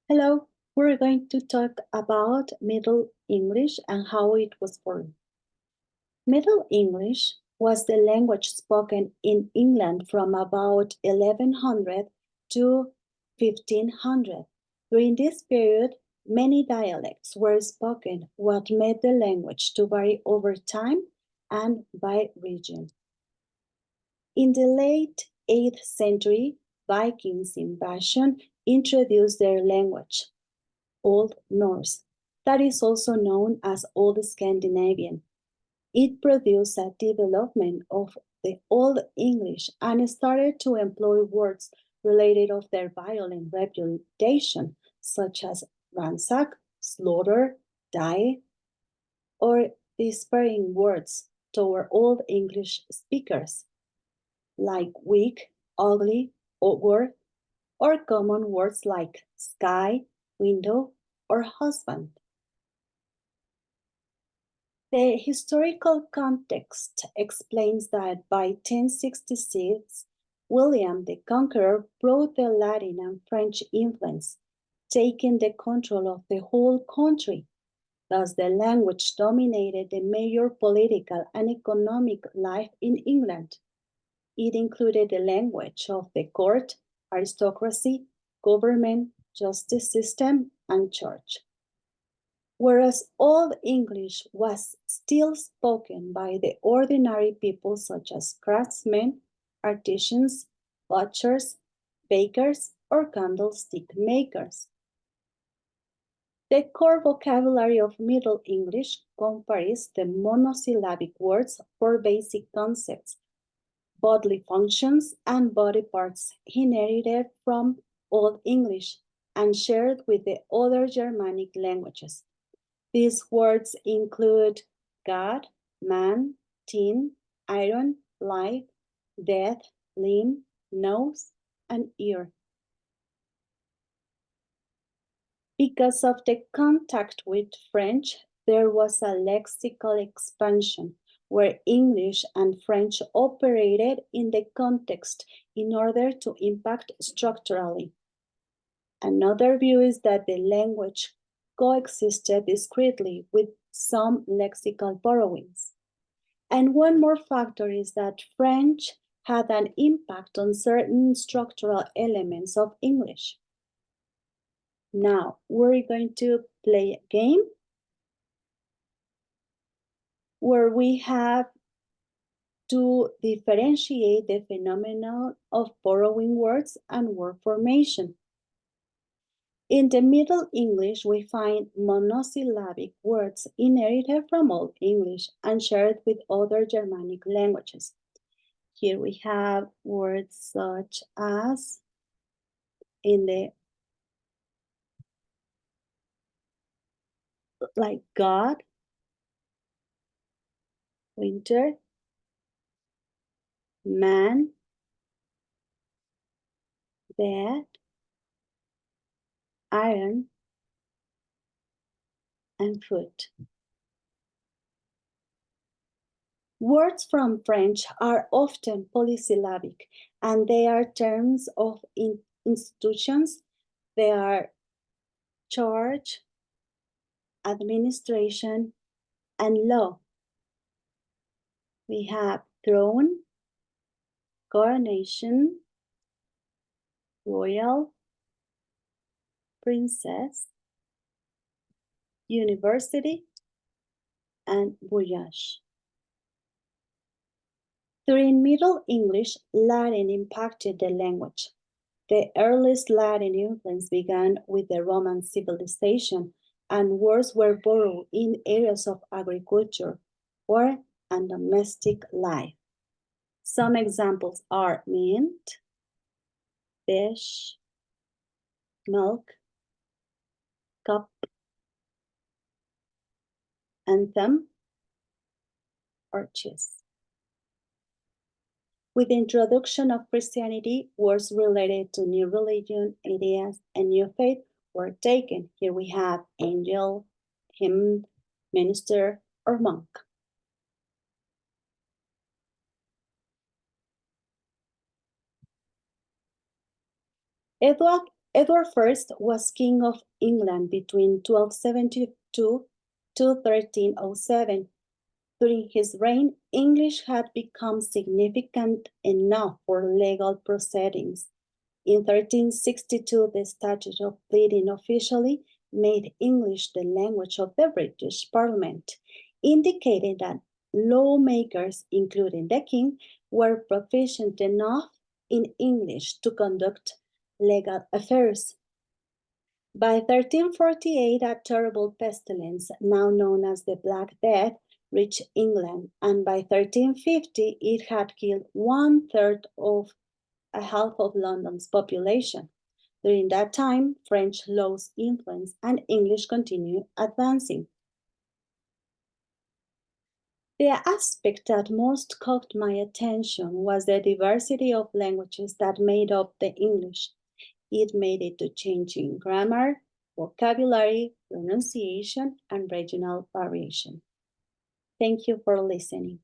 Hello, we're going to talk about Middle English and how it was formed. Middle English was the language spoken in England from about 1100 to 1500. During this period, many dialects were spoken, what made the language to vary over time and by region. In the late 8th century, Vikings invasion introduced their language, Old Norse, that is also known as Old Scandinavian. It produced a development of the Old English and started to employ words related of their violent reputation, such as ransack, slaughter, die, or despairing words toward Old English speakers, like weak, ugly, awkward, or common words like sky, window, or husband. The historical context explains that by 1066, William the Conqueror brought the Latin and French influence, taking the control of the whole country. Thus, the language dominated the major political and economic life in England. It included the language of the court, aristocracy, government, justice system, and church. Whereas Old English was still spoken by the ordinary people such as craftsmen, artisans, butchers, bakers, or candlestick makers. The core vocabulary of Middle English compares the monosyllabic words for basic concepts, bodily functions, and body parts inherited from Old English and shared with the other Germanic languages. These words include God, man, tin, iron, life, death, limb, nose, and ear. Because of the contact with French, there was a lexical expansion where English and French operated in the context in order to impact structurally. Another view is that the language coexisted discreetly with some lexical borrowings. And one more factor is that French had an impact on certain structural elements of English. Now, we're going to play a game where we have to differentiate the phenomenon of borrowing words and word formation. In the Middle English, we find monosyllabic words inherited from Old English and shared with other Germanic languages. Here we have words such as like God, winter, man, bed, iron, and foot. Words from French are often polysyllabic, and they are terms of institutions. They are church, administration, and law. We have throne, coronation, royal, princess, university, and voyage. During Middle English, Latin impacted the language. The earliest Latin influence began with the Roman civilization, and words were borrowed in areas of agriculture, war, and domestic life. Some examples are mint, fish, milk, cup, anthem, or cheese. With the introduction of Christianity, words related to new religion, ideas, and new faith were taken. Here we have angel, hymn, minister, or monk. Edward I was King of England between 1272 to 1307. During his reign, English had become significant enough for legal proceedings. In 1362, the Statute of Pleading officially made English the language of the British Parliament, indicating that lawmakers, including the king, were proficient enough in English to conduct legal affairs. By 1348, a terrible pestilence, now known as the Black Death, reached England, and by 1350, it had killed 1/3 of half of London's population. During that time, French lost influence and English continued advancing. The aspect that most caught my attention was the diversity of languages that made up the English. It made it to changing grammar, vocabulary, pronunciation, and regional variation. Thank you for listening.